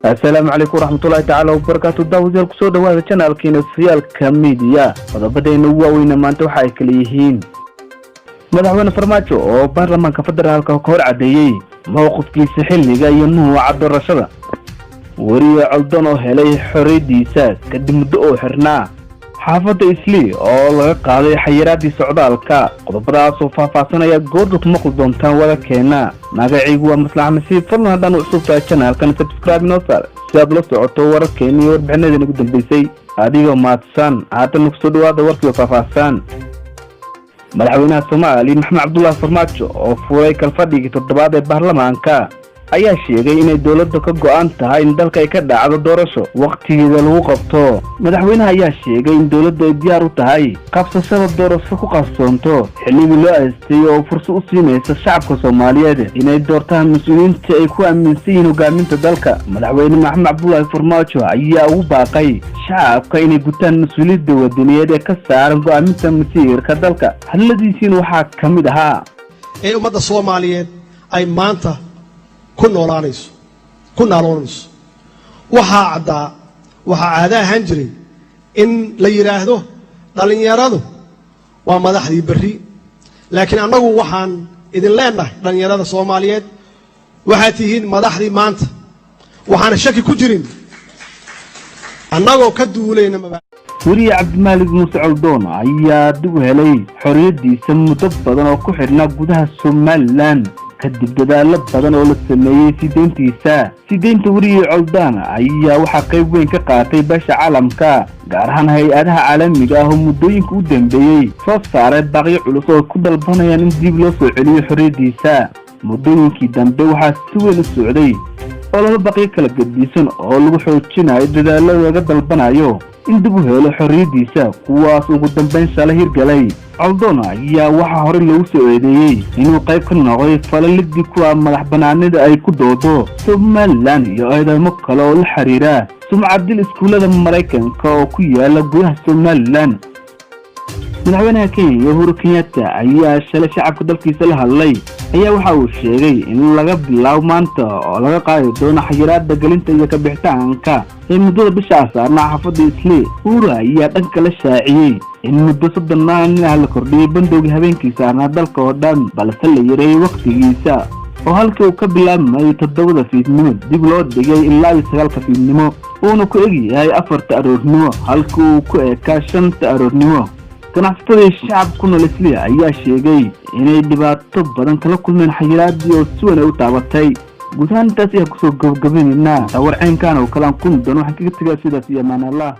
السلام عليكم ورحمة الله تعالى وبركاته. داود kusoo dhawaada channelkeena Siyaalka Media. Qodobadayna waaweyn maanta waxa ay kala yihiin madaxweyne Farmaajo oo baarlamaanka federaalka ka hor cadeeyay mowqifkiisa xilliga iyo nuuca doorashada. Wariye Caldon oo helay xorriyadiisa kadib muddo oo xirnaa xaafadda Islii oo laga qaaday xayiraadii socdaalka. Qodobadaas oo faahfaahinaya goorta kuma qodontaan wada keena magacaygu waa Maslax Masiib. fadlan haddaan u cusubtahay channelkan subscribe noo saar si aad la socoto wararkeena iyo warbixinadeena ugu dambeysay adigoo maadsan. haatan kusoo dhawaada warkii faahfaahsan. madaxweynaha Soomaaliya Maxamed Cabdullaahi Farmaajo oo furay kalfadhigii toddobaad ee baarlamaanka ayaa sheegay inay dawladda ka go'an tahay in dalka ay ka dhacdo doorasho waqtigeeda lagu qabto. madaxweynaha ayaa sheegay in dawladdu ay diyaar u tahay qabsashada doorasho ku qarsoonto xilligii loo aastay oo fursad u siinaysa shacabka Soomaaliyeed inay doortaan mas'uuliyiinta ay ku aaminsan yihiin hogaaminta dalka. madaxweyne Maxamed Cabdullaahi Farmaajo ayaa ugu baaqay shacabka inay gutaan mas'uuliyadda wadaniyadeed ee ka saaran go'aaminta masiirka dalka. hadaladiisina waxaa ka mid ahaa in ummadda Soomaaliyeed ay maanta ku noolaanayso waxaa caada ahaan jiray in la yiraahdo dhalinyaradu waa madaxdii berri, laakiin annagu waxaan idin leenahay dhalinyarada Soomaaliyeed waxaad tihiin madaxdii maanta. waxaan shaki ku jirin annagoo ka duulayna wariye Cabdimaalik Muuse Caldon ayaa dib u helay xorriyadiisa muddo badan oo ku xirnaa gudaha Somaliland kadib dadaalo badan oo la sameeyay sideynta wariye Caldon ayaa waxa qayb weyn ka qaatay beesha caalamka, gaar ahaan hay'adaha caalamiga ah oo muddooyinka u dambeeyay soo saaray baaqyo culus oo ku dalbanayaan in dib loo soo celiyo xorriyadiisa. muddooyinkii dambe waxaa si weyn u socday oo laba baaqyo kala gedisan oo lagu xoojinayo dadaalada laga dalbanayo in dib u helo xorriyadiisa, kuwaas ugu dambeyn shalay hirgalay. Caldon ayaa waxaa hore loogu soo eedeeyay inuu qayb ka noqday falalidii kuwa madax banaanida ay ku doodo Somaliland iyo eedamo kale oo la xiriira sumcadil iskuulada Mareykanka oo ku yaala gudaha Somaliland. madaxweynaha Kenya Uhuru Kenyatta ayaa shalay shacabka dalkiisa la hadlay ayaa waxa uu sheegay in laga bilaabo maanta oo laga qaadi doono xayiraadda gelinta iyo ka bixitaanka ee muddada bisha saarnaa xaafadda Islii. Uhuru ayaa dhanka la shaaciyay in muddo 30 maalin la kordhiyay bandowga habeenkii saarnaa dalka oo dhan, balse la yareeyay waqtigiisa oo halkii uu ka bilaabmay 7 fiidnimo dib loo dhigay ilaa 9 fiidnimo uuna ku egyahay 4 aroornimo halkii uu ku ekaa 5 aroornimo. ganacsatada shacabku nool Islii ayaa sheegay inay dhibaato badan kala kulmeen xayiraadii oo si weyn u taabatay. gudahaan taas ayaa kusoo gabagabeynaa warceynkan oo kala kun doon waxaan kaga tagay sidaas iyo amaan Allah.